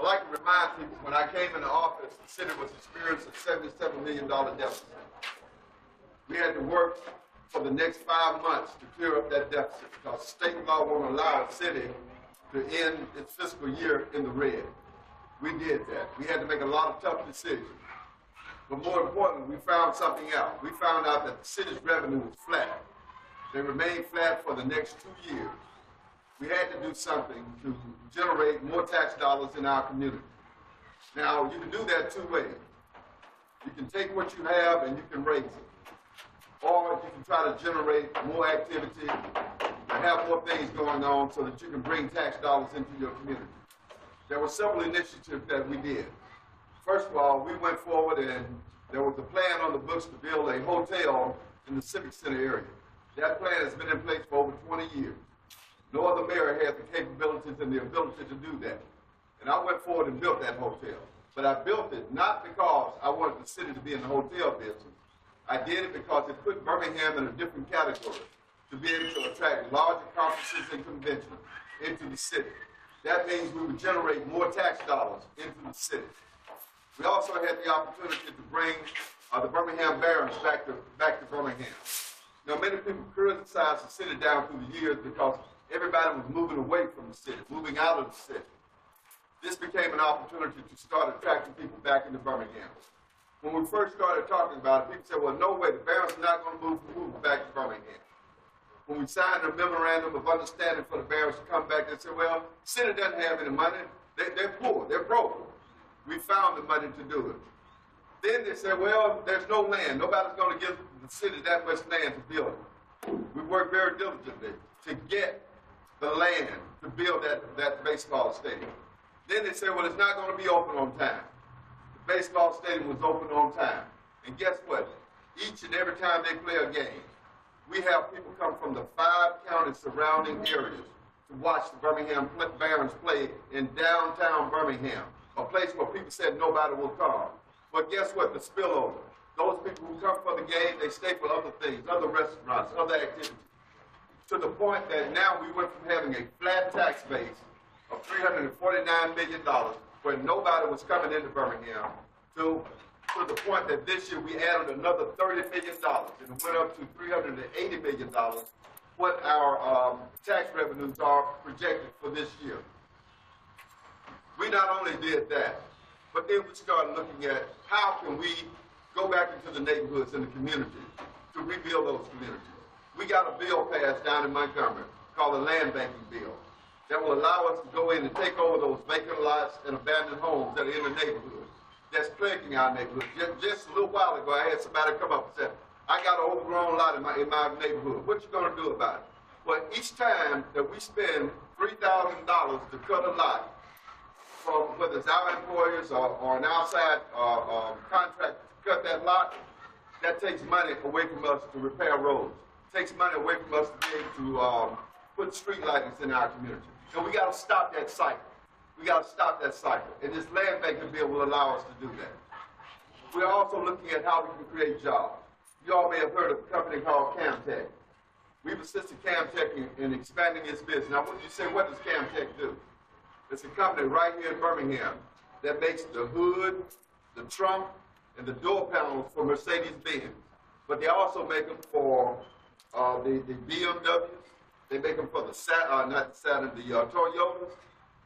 I like to remind people, when I came into office, the city was experiencing a $77 million deficit. We had to work for the next 5 months to clear up that deficit because state law won't allow a city to end its fiscal year in the red. We did that. We had to make a lot of tough decisions. But more importantly, we found something out. We found out that the city's revenue was flat. They remained flat for the next 2 years. We had to do something to generate more tax dollars in our community. Now, you can do that 2 ways. You can take what you have and you can raise it. Or you can try to generate more activity and have more things going on so that you can bring tax dollars into your community. There were several initiatives that we did. First of all, we went forward and there was a plan on the books to build a hotel in the Civic Center area. That plan has been in place for over 20 years. No other mayor has the capabilities and the ability to do that. And I went forward and built that hotel. But I built it not because I wanted the city to be in the hotel business. I did it because it put Birmingham in a different category to be able to attract larger conferences and conventions into the city. That means we would generate more tax dollars into the city. We also had the opportunity to bring the Birmingham Barons back to Birmingham. Now, many people criticized the city down through the years because everybody was moving away from the city, moving out of the city. This became an opportunity to start attracting people back into Birmingham. When we first started talking about it, people said, well, no way, the Barons are not going to move back to Birmingham. When we signed a memorandum of understanding for the Barons to come back, they said, well, the city doesn't have any money. They're poor. They're broke. We found the money to do it. Then they said, well, there's no land. Nobody's going to give the city that much land to build it. We worked very diligently to get the land to build that baseball stadium. Then they said, well, it's not going to be open on time. The baseball stadium was open on time. And guess what? Each and every time they play a game, we have people come from the 5 counties surrounding areas to watch the Birmingham Barons play in downtown Birmingham, a place where people said nobody will come. But guess what? The spillover. Those people who come for the game, they stay for other things, other restaurants, other activities. To the point that now we went from having a flat tax base of $349 million, where nobody was coming into Birmingham, to the point that this year we added another $30 million, and it went up to $380 million, what our tax revenues are projected for this year. We not only did that, but then we started looking at how can we go back into the neighborhoods and the communities to rebuild those communities. We got a bill passed down in Montgomery called the Land Banking Bill that will allow us to go in and take over those vacant lots and abandoned homes that are in the neighborhood that's plaguing our neighborhood. Just a little while ago, I had somebody come up and say, I got an overgrown lot in my neighborhood. What you going to do about it? Well, each time that we spend $3,000 to cut a lot, from whether it's our employers or an outside contractor to cut that lot, that takes money away from us to repair roads. It takes money away from us to be able to put street lights in our community. And we got to stop that cycle. We got to stop that cycle. And this land banking bill will allow us to do that. We're also looking at how we can create jobs. You all may have heard of a company called Camtech. We've assisted Camtech in expanding its business. Now, when you say, what does Camtech do? It's a company right here in Birmingham that makes the hood, the trunk, and the door panels for Mercedes-Benz. But they also make them for the BMWs. They make them for the Toyotas.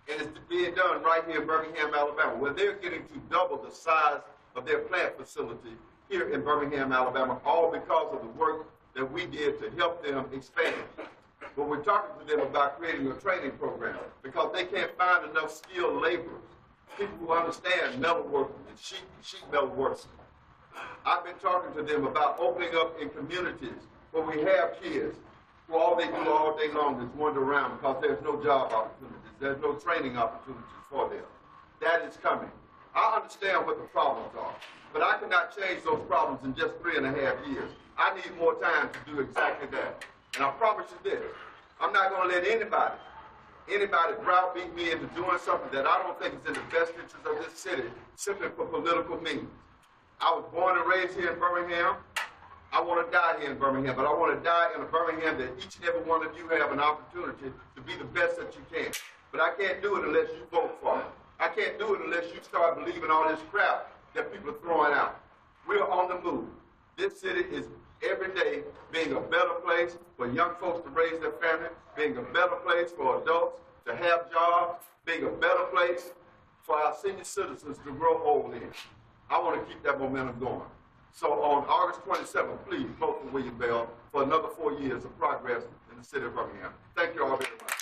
And it's being done right here in Birmingham, Alabama, where they're getting to double the size of their plant facility here in Birmingham, Alabama, all because of the work that we did to help them expand. But we're talking to them about creating a training program because they can't find enough skilled laborers, people who understand metalworking and sheet metalworking. I've been talking to them about opening up in communities where we have kids who all they do all day long is wander around because there's no job opportunities, there's no training opportunities for them. That is coming. I understand what the problems are, but I cannot change those problems in just 3.5 years. I need more time to do exactly that. And I promise you this, I'm not going to let anybody browbeat me into doing something that I don't think is in the best interest of this city simply for political means. I was born and raised here in Birmingham. I want to die here in Birmingham, but I want to die in a Birmingham that each and every one of you have an opportunity to be the best that you can. But I can't do it unless you vote for it. I can't do it unless you start believing all this crap that people are throwing out. We're on the move. This city is every day being a better place for young folks to raise their family, being a better place for adults to have jobs, being a better place for our senior citizens to grow old in. I want to keep that momentum going. So on August 27th, please vote for William Bell for another 4 years of progress in the city of Birmingham. Thank you all very much.